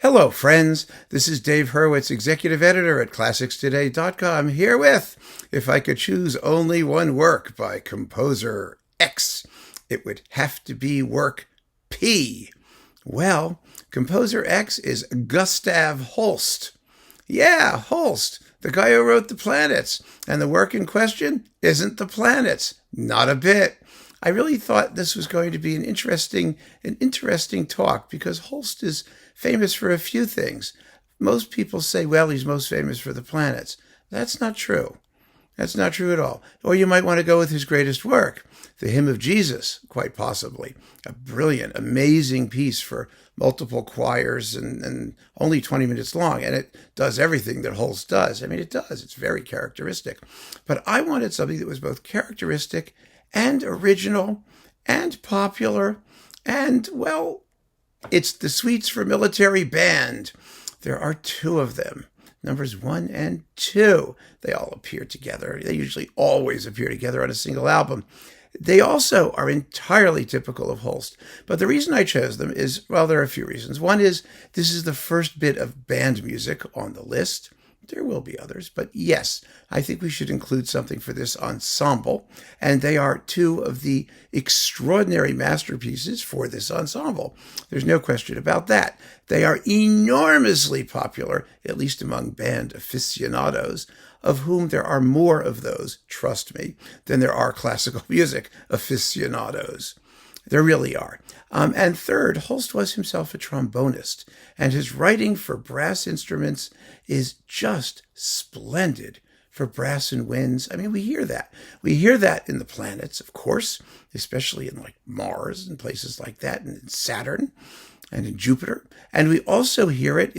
Hello, friends. This is Dave Hurwitz, executive editor at ClassicsToday.com, here with If I Could Choose Only One Work by Composer X. It would have to be work P. Well, Composer X is Gustav Holst. Yeah, Holst, the guy who wrote The Planets. And the work in question isn't The Planets. Not a bit. I really thought this was going to be an interesting talk because Holst is famous for a few things. Most people say, well, he's most famous for The Planets. That's not true. That's not true at all. Or you might want to go with his greatest work, The Hymn of Jesus, quite possibly. A brilliant, amazing piece for multiple choirs and only 20 minutes long. And it does everything that Holst does. I mean, it does. It's very characteristic. But I wanted something that was both characteristic and original and popular and, well, it's the Suites for Military Band. There are two of them, numbers 1 and 2. They all appear together. They usually always appear together on a single album. They also are entirely typical of Holst. But the reason I chose them is, well, there are a few reasons. One is this is the first bit of band music on the list. There will be others, but yes, I think we should include something for this ensemble, and they are two of the extraordinary masterpieces for this ensemble. There's no question about that. They are enormously popular, at least among band aficionados, of whom there are more of those, trust me, than there are classical music aficionados. There really are. And third, Holst was himself a trombonist, and his writing for brass instruments is just splendid for brass and winds. I mean, we hear that. We hear that in The Planets, of course, especially in like Mars and places like that, and in Saturn and in Jupiter. And we also hear it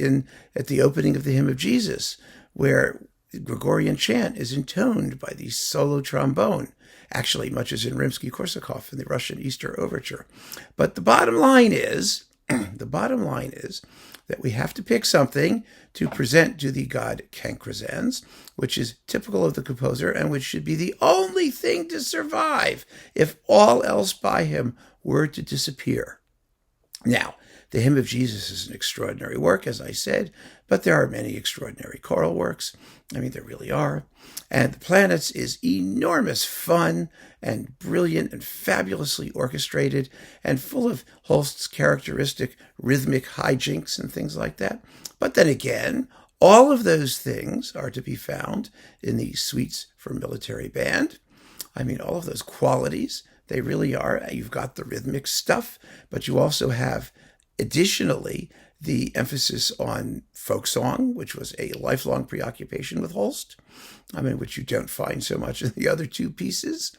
at the opening of the Hymn of Jesus, where Gregorian chant is intoned by the solo trombone, actually much as in Rimsky-Korsakov in the Russian Easter Overture. But the bottom line is that we have to pick something to present to the god Cancresans, which is typical of the composer and which should be the only thing to survive if all else by him were to disappear. Now, the Hymn of Jesus is an extraordinary work, as I said, but there are many extraordinary choral works. I mean, there really are. And The Planets is enormous fun and brilliant and fabulously orchestrated and full of Holst's characteristic rhythmic hijinks and things like that. But then again, all of those things are to be found in the Suites for Military Band. I mean, all of those qualities, they really are. You've got the rhythmic stuff, but you also have additionally, the emphasis on folk song, which was a lifelong preoccupation with Holst, which you don't find so much in the other two pieces.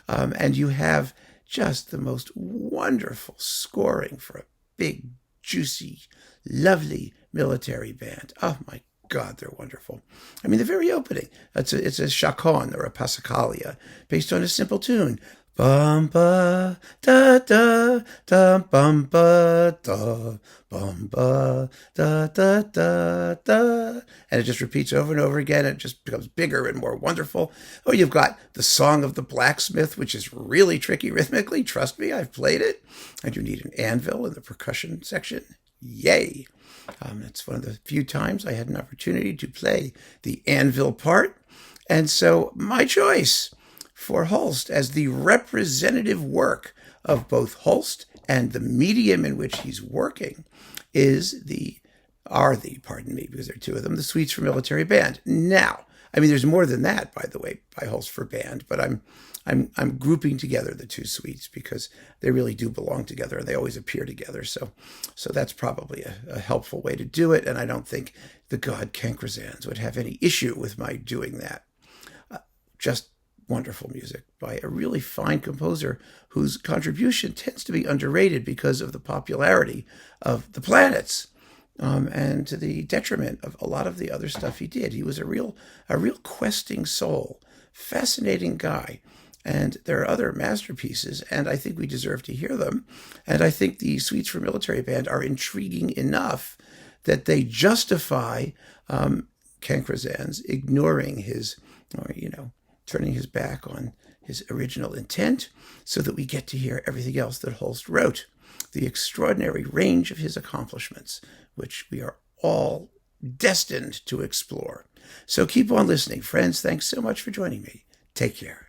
And you have just the most wonderful scoring for a big, juicy, lovely military band. Oh, my God, they're wonderful. I mean, the very opening, it's a chaconne or a passacaglia based on a simple tune. Bum ba da da da bum ba da bum ba da da da da, and it just repeats over and over again. It just becomes bigger and more wonderful. Or you've got the Song of the Blacksmith, which is really tricky rhythmically. Trust me, I've played it. And you need an anvil in the percussion section. Yay! It's one of the few times I had an opportunity to play the anvil part, and so my choice for Holst as the representative work of both Holst and the medium in which he's working because there are two of them, the Suites for Military Band. Now, I mean, there's more than that, by the way, by Holst for band, but I'm grouping together the two suites because they really do belong together and they always appear together. So that's probably a helpful way to do it, and I don't think the god Cancresans would have any issue with my doing that. Just wonderful music by a really fine composer whose contribution tends to be underrated because of the popularity of The Planets, and to the detriment of a lot of the other stuff he did. He was a real questing soul, fascinating guy. And there are other masterpieces, and I think we deserve to hear them. And I think the Suites for Military Band are intriguing enough that they justify Cancresans ignoring his, turning his back on his original intent so that we get to hear everything else that Holst wrote. the extraordinary range of his accomplishments, which we are all destined to explore. So keep on listening. Friends, thanks so much for joining me. Take care.